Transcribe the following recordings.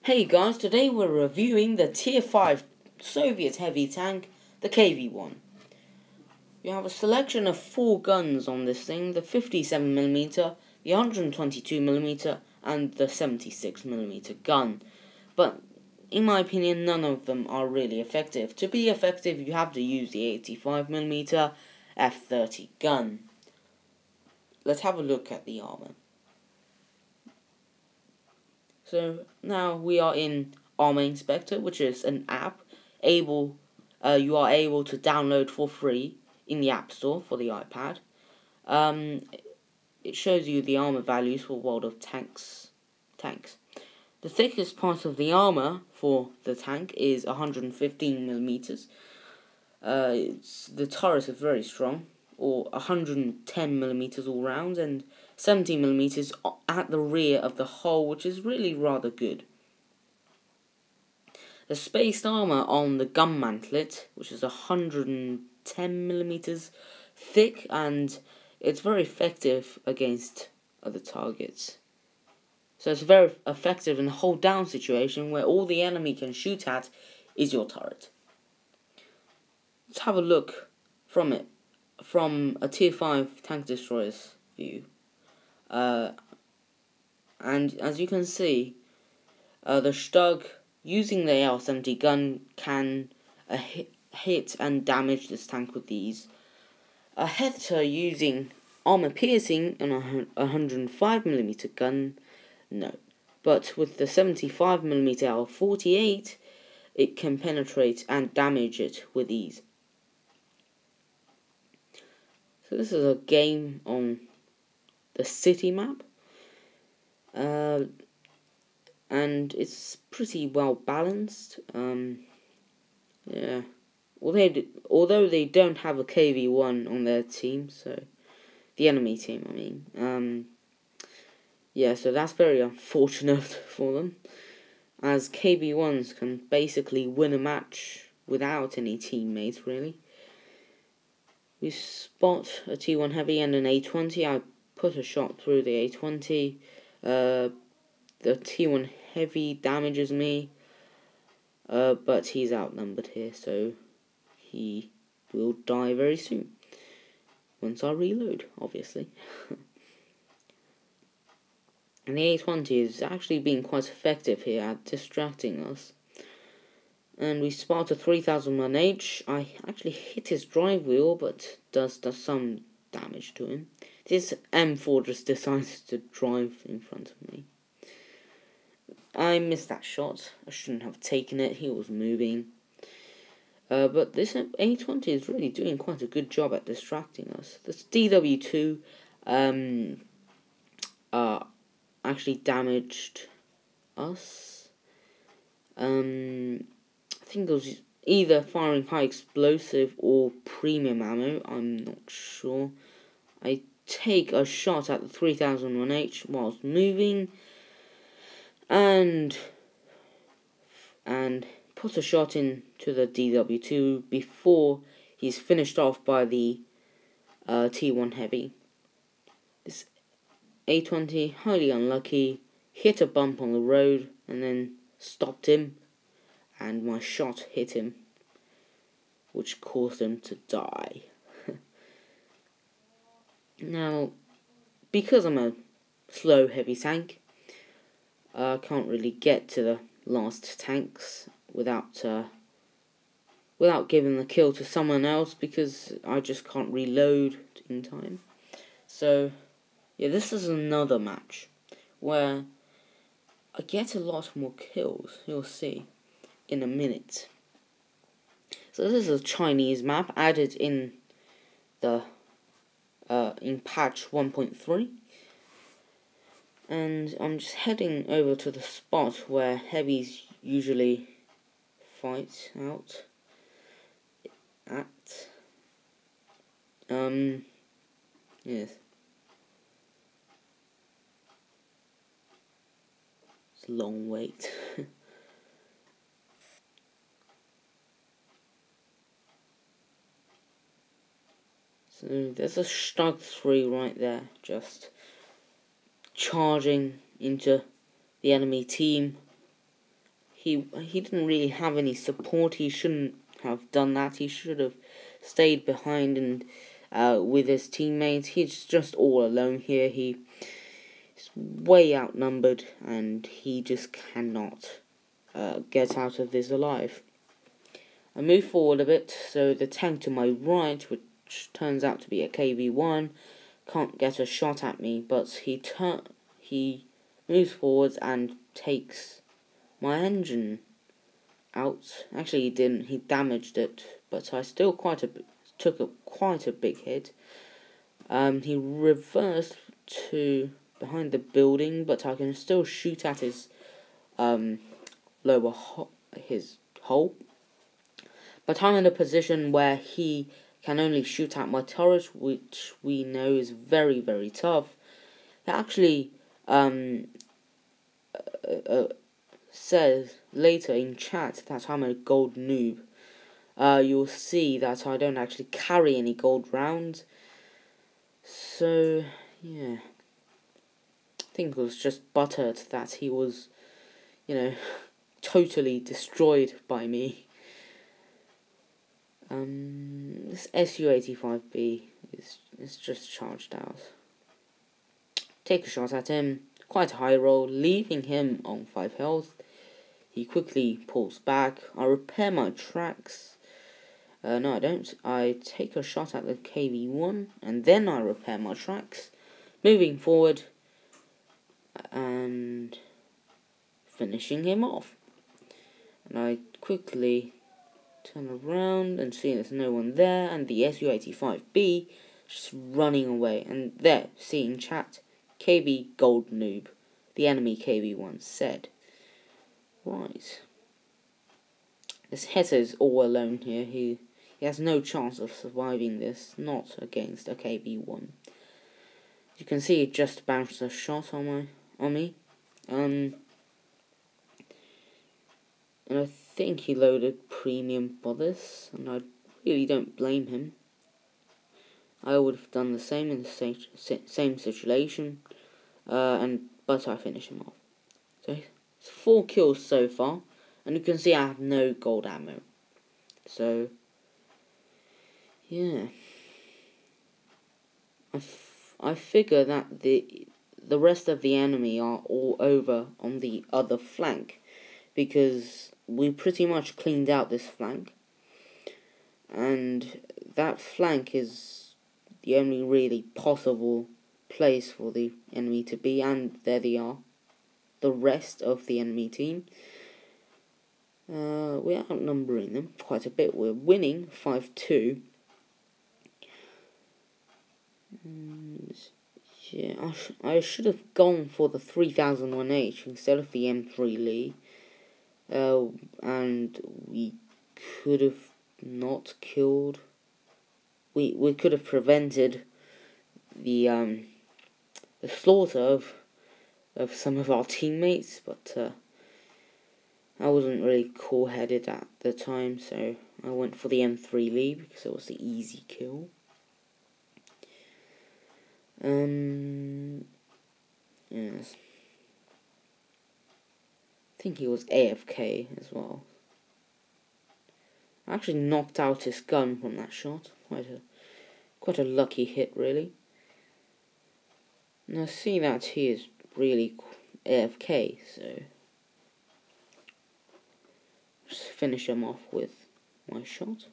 Hey guys, today we're reviewing the Tier 5 Soviet heavy tank, the KV-1. You have a selection of 4 guns on this thing, the 57mm, the 122mm, and the 76mm gun. But, in my opinion, none of them are really effective. To be effective, you have to use the 85mm F30 gun. Let's have a look at the armor. So now we are in Armor Inspector, which is an app you are able to download for free in the App Store for the iPad. It shows you the armor values for World of Tanks. The thickest part of the armor for the tank is 115mm. The turret is very strong, or 110mm all round, and 70mm at the rear of the hull, which is really rather good. The spaced armor on the gun mantlet, which is 110mm thick, and it's very effective against other targets. So it's very effective in a hold down situation where all the enemy can shoot at is your turret. Let's have a look from a Tier 5 tank destroyer's view. And as you can see, the Stug using the AR-70 gun can hit and damage this tank with these. A Hector using armor piercing on a 105mm gun, no. But with the 75mm AR-48, it can penetrate and damage it with ease. So this is a game on the city map. And it's pretty well balanced. Yeah. Although they don't have a KV-1 on their team, so the enemy team, I mean. Yeah, so that's very unfortunate for them, as KV-1s can basically win a match without any teammates, really. We spot a T1 heavy and an A20. I put a shot through the A20. The T1 heavy damages me, but he's outnumbered here, so he will die very soon. Once I reload, obviously. And the A20 is actually being quite effective here at distracting us. And we spot a 3001H. I actually hit his drive wheel, but does some damage to him. This M4 just decides to drive in front of me. I missed that shot. I shouldn't have taken it. He was moving. But this A20 is really doing quite a good job at distracting us. This DW2 actually damaged us. I think it was either firing high explosive or premium ammo. I'm not sure. I take a shot at the 3001H whilst moving, and put a shot into the DW2 before he's finished off by the T1 heavy. This A20, highly unlucky, hit a bump on the road and then stopped him, and my shot hit him, which caused him to die. Now, because I'm a slow heavy tank, I can't really get to the last tanks without giving the kill to someone else, because I just can't reload in time. So yeah, this is another match where I get a lot more kills. You'll see in a minute. So this is a Chinese map added in the in patch 1.3. And I'm just heading over to the spot where heavies usually fight out at. Yes. It's a long wait. So there's a Stug 3 right there, just charging into the enemy team he didn't really have any support. He shouldn't have done that. He should have stayed behind and with his teammates. He's just all alone here. He's way outnumbered, and he just cannot get out of this alive. I move forward a bit, so the tank to my right, which turns out to be a KV-1, can't get a shot at me, but he moves forwards and takes my engine out. Actually, he didn't. He damaged it, but I still took quite a big hit. He reversed to behind the building, but I can still shoot at his his hull. But I'm in a position where he can only shoot at my turret, which we know is very, very tough. It actually says later in chat that I'm a gold noob. You'll see that I don't actually carry any gold rounds. So, yeah. I think it was just buttered that he was, totally destroyed by me. This Su-85B is just charged out. Take a shot at him. Quite a high roll, leaving him on 5 health. He quickly pulls back. I repair my tracks. No, I don't. I take a shot at the KV-1, and then I repair my tracks. Moving forward, and finishing him off. And I quickly turn around and see there's no one there, and the Su-85B just running away. And there, see in chat, KB Gold Noob, the enemy KV-1 said. Right. This Hetter's all alone here. He has no chance of surviving this, not against a KB-1. You can see he just bounced a shot on me. And I think he loaded premium for this, and I really don't blame him. I would have done the same in the same situation, but I finish him off. So it's 4 kills so far, and you can see I have no gold ammo. So yeah, I figure that the rest of the enemy are all over on the other flank, because we pretty much cleaned out this flank, and that flank is the only really possible place for the enemy to be, and there they are, the rest of the enemy team. We're outnumbering them quite a bit. We're winning 5-2. Yeah, I should have gone for the 3001H instead of the M3 Lee. And we could have not killed. We could have prevented the slaughter of some of our teammates, but I wasn't really cool-headed at the time, so I went for the M3 Lee because it was the easy kill. Yes. I think he was AFK as well. I actually knocked out his gun from that shot. Quite a lucky hit, really. Now see that he is really AFK, so just finish him off with my shot.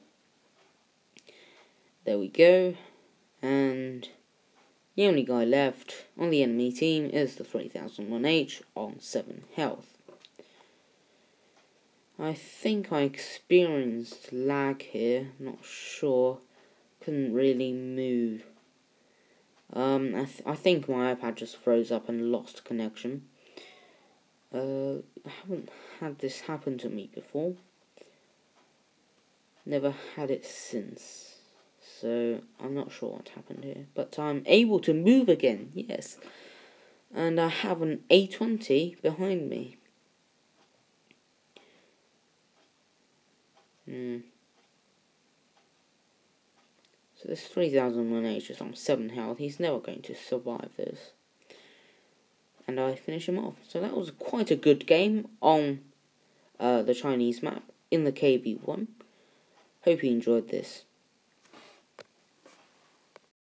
There we go. And the only guy left on the enemy team is the 3001H on 7 health. I think I experienced lag here, not sure, couldn't really move. I think my iPad just froze up and lost connection. I haven't had this happen to me before. Never had it since. So I'm not sure what happened here. But I'm able to move again, yes. And I have an A20 behind me. So this 3001H is on 7 health. He's never going to survive this. And I finish him off. So that was quite a good game on the Chinese map in the KV1. Hope you enjoyed this.